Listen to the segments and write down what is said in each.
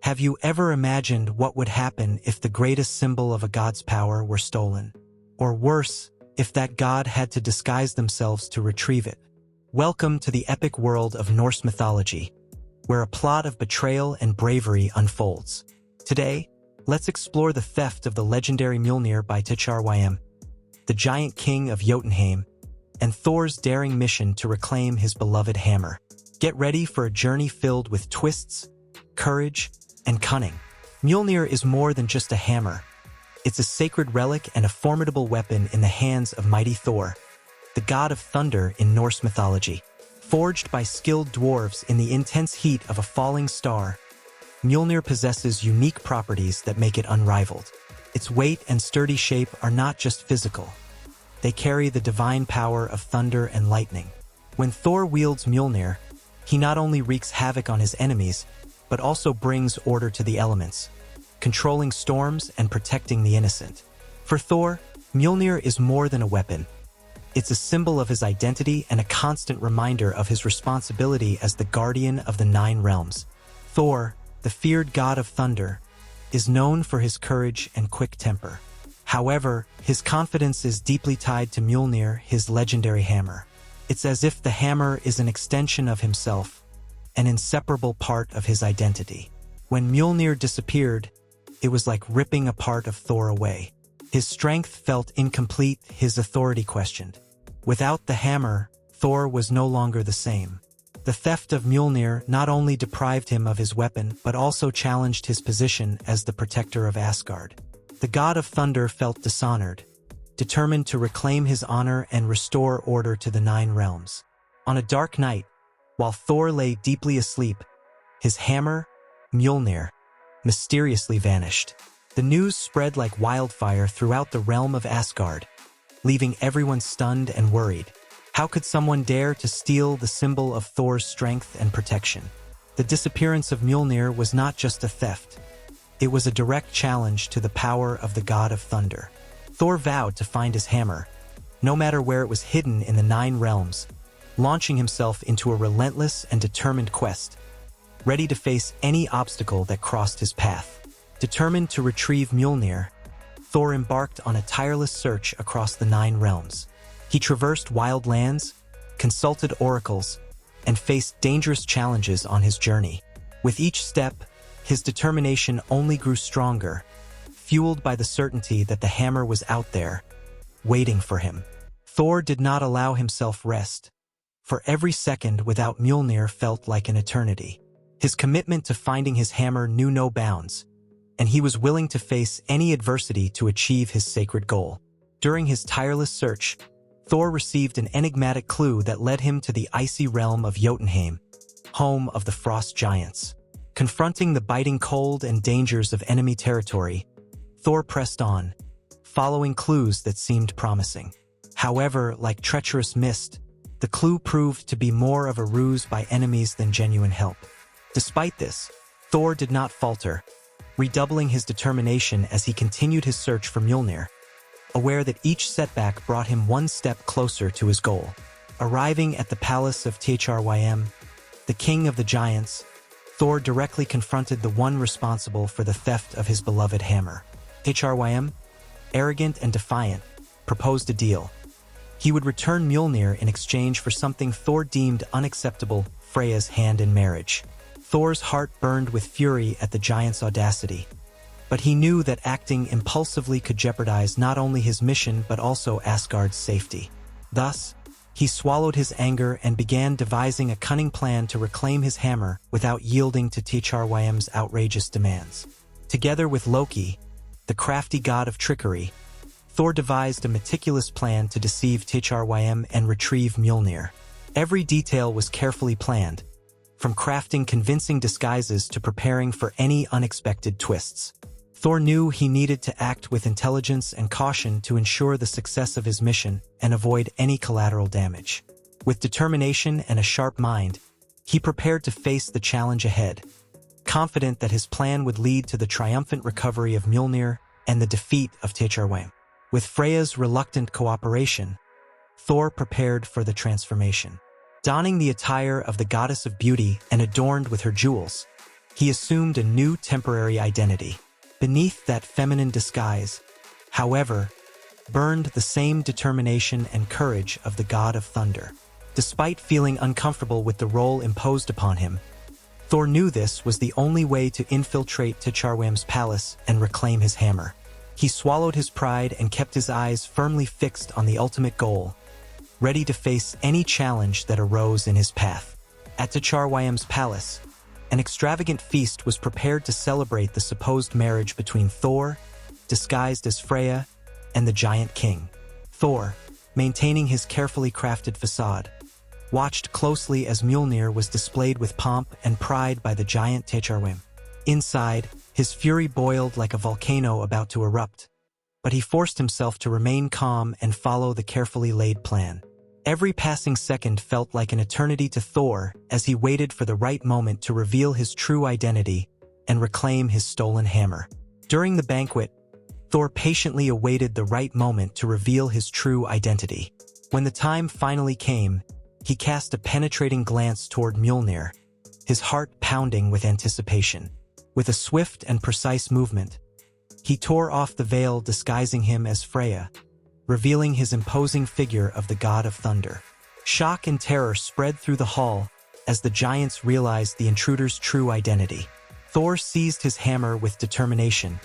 Have you ever imagined what would happen if the greatest symbol of a god's power were stolen? Or worse, if that god had to disguise themselves to retrieve it? Welcome to the epic world of Norse mythology, where a plot of betrayal and bravery unfolds. Today, let's explore the theft of the legendary Mjolnir by thrym, the giant king of Jotunheim, and Thor's daring mission to reclaim his beloved hammer. Get ready for a journey filled with twists, courage, and cunning. Mjolnir is more than just a hammer. It's a sacred relic and a formidable weapon in the hands of mighty Thor, the god of thunder in Norse mythology. Forged by skilled dwarves in the intense heat of a falling star, Mjolnir possesses unique properties that make it unrivaled. Its weight and sturdy shape are not just physical. They carry the divine power of thunder and lightning. When Thor wields Mjolnir, he not only wreaks havoc on his enemies, but also brings order to the elements, controlling storms and protecting the innocent. For Thor, Mjolnir is more than a weapon. It's a symbol of his identity and a constant reminder of his responsibility as the guardian of the 9 realms. Thor, the feared god of thunder, is known for his courage and quick temper. However, his confidence is deeply tied to Mjolnir, his legendary hammer. It's as if the hammer is an extension of himself, an inseparable part of his identity. When Mjolnir disappeared, it was like ripping a part of Thor away. His strength felt incomplete, his authority questioned. Without the hammer, Thor was no longer the same. The theft of Mjolnir not only deprived him of his weapon, but also challenged his position as the protector of Asgard. The god of thunder felt dishonored, determined to reclaim his honor and restore order to the 9 realms. On a dark night, while Thor lay deeply asleep, his hammer, Mjolnir, mysteriously vanished. The news spread like wildfire throughout the realm of Asgard, leaving everyone stunned and worried. How could someone dare to steal the symbol of Thor's strength and protection? The disappearance of Mjolnir was not just a theft. It was a direct challenge to the power of the god of thunder. Thor vowed to find his hammer, no matter where it was hidden in the 9 realms, launching himself into a relentless and determined quest, ready to face any obstacle that crossed his path. Determined to retrieve Mjolnir, Thor embarked on a tireless search across the 9 realms. He traversed wild lands, consulted oracles, and faced dangerous challenges on his journey. With each step, his determination only grew stronger, fueled by the certainty that the hammer was out there, waiting for him. Thor did not allow himself rest, for every second without Mjolnir felt like an eternity. His commitment to finding his hammer knew no bounds, and he was willing to face any adversity to achieve his sacred goal. During his tireless search, Thor received an enigmatic clue that led him to the icy realm of Jotunheim, home of the frost giants. Confronting the biting cold and dangers of enemy territory, Thor pressed on, following clues that seemed promising. However, like treacherous mist, the clue proved to be more of a ruse by enemies than genuine help. Despite this, Thor did not falter, redoubling his determination as he continued his search for Mjolnir, aware that each setback brought him one step closer to his goal. Arriving at the palace of thrym, the king of the giants, Thor directly confronted the one responsible for the theft of his beloved hammer. Thrym, arrogant and defiant, proposed a deal. He would return Mjolnir in exchange for something Thor deemed unacceptable, Freya's hand in marriage. Thor's heart burned with fury at the giant's audacity, but he knew that acting impulsively could jeopardize not only his mission but also Asgard's safety. Thus, he swallowed his anger and began devising a cunning plan to reclaim his hammer without yielding to thrym's outrageous demands. Together with Loki, the crafty god of trickery, Thor devised a meticulous plan to deceive thrym and retrieve Mjolnir. Every detail was carefully planned, from crafting convincing disguises to preparing for any unexpected twists. Thor knew he needed to act with intelligence and caution to ensure the success of his mission and avoid any collateral damage. With determination and a sharp mind, he prepared to face the challenge ahead, confident that his plan would lead to the triumphant recovery of Mjolnir and the defeat of thrym. With Freya's reluctant cooperation, Thor prepared for the transformation. Donning the attire of the goddess of beauty and adorned with her jewels, He assumed a new temporary identity. Beneath that feminine disguise, however, burned the same determination and courage of the god of thunder. Despite feeling uncomfortable with the role imposed upon him, Thor knew this was the only way to infiltrate T'Challwam's palace and reclaim his hammer. He swallowed his pride and kept his eyes firmly fixed on the ultimate goal, ready to face any challenge that arose in his path. At T'Challwam's palace, an extravagant feast was prepared to celebrate the supposed marriage between Thor, disguised as Freya, and the Giant King. Thor, maintaining his carefully crafted facade, watched closely as Mjolnir was displayed with pomp and pride by the giant T'Challwam. Inside, his fury boiled like a volcano about to erupt, but he forced himself to remain calm and follow the carefully laid plan. Every passing second felt like an eternity to Thor as he waited for the right moment to reveal his true identity and reclaim his stolen hammer. During the banquet, Thor patiently awaited the right moment to reveal his true identity. When the time finally came, he cast a penetrating glance toward Mjolnir, his heart pounding with anticipation. With a swift and precise movement, he tore off the veil disguising him as Freya, revealing his imposing figure of the god of thunder. Shock and terror spread through the hall as the giants realized the intruder's true identity. Thor seized his hammer with determination,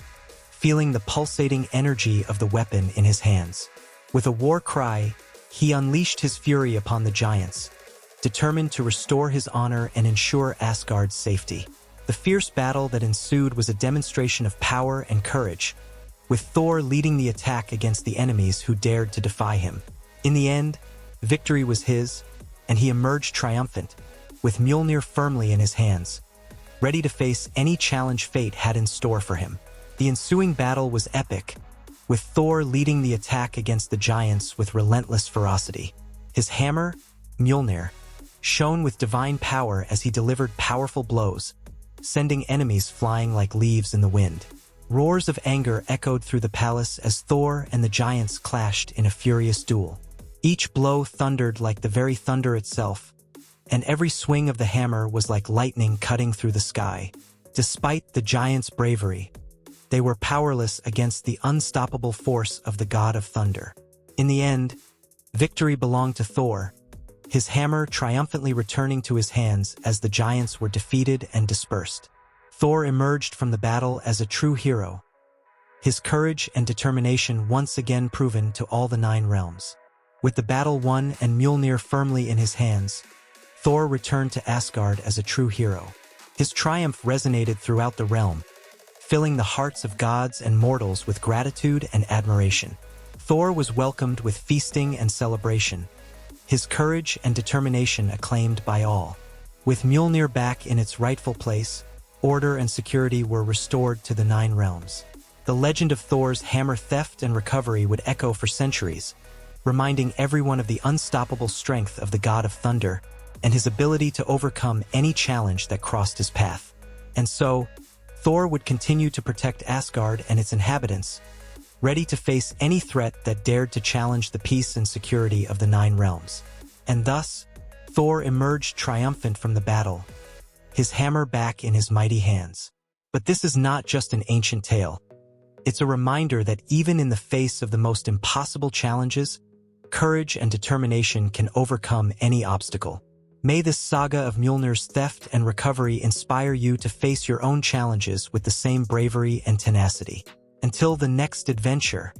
feeling the pulsating energy of the weapon in his hands. With a war cry, he unleashed his fury upon the giants, determined to restore his honor and ensure Asgard's safety. The fierce battle that ensued was a demonstration of power and courage, with Thor leading the attack against the enemies who dared to defy him. In the end, victory was his, and he emerged triumphant, with Mjolnir firmly in his hands, ready to face any challenge fate had in store for him. The ensuing battle was epic, with Thor leading the attack against the giants with relentless ferocity. His hammer, Mjolnir, shone with divine power as he delivered powerful blows, sending enemies flying like leaves in the wind. Roars of anger echoed through the palace as Thor and the giants clashed in a furious duel. Each blow thundered like the very thunder itself, and every swing of the hammer was like lightning cutting through the sky. Despite the giants' bravery, they were powerless against the unstoppable force of the god of thunder. In the end, victory belonged to Thor, his hammer triumphantly returning to his hands as the giants were defeated and dispersed. Thor emerged from the battle as a true hero, his courage and determination once again proven to all the 9 realms. With the battle won and Mjolnir firmly in his hands, Thor returned to Asgard as a true hero. His triumph resonated throughout the realm, filling the hearts of gods and mortals with gratitude and admiration. Thor was welcomed with feasting and celebration, his courage and determination acclaimed by all. With Mjolnir back in its rightful place, order and security were restored to the 9 realms. The legend of Thor's hammer theft and recovery would echo for centuries, reminding everyone of the unstoppable strength of the god of thunder and his ability to overcome any challenge that crossed his path. And so, Thor would continue to protect Asgard and its inhabitants, ready to face any threat that dared to challenge the peace and security of the 9 realms. And thus, Thor emerged triumphant from the battle, his hammer back in his mighty hands. But this is not just an ancient tale. It's a reminder that even in the face of the most impossible challenges, courage and determination can overcome any obstacle. May this saga of Mjolnir's theft and recovery inspire you to face your own challenges with the same bravery and tenacity. Until the next adventure,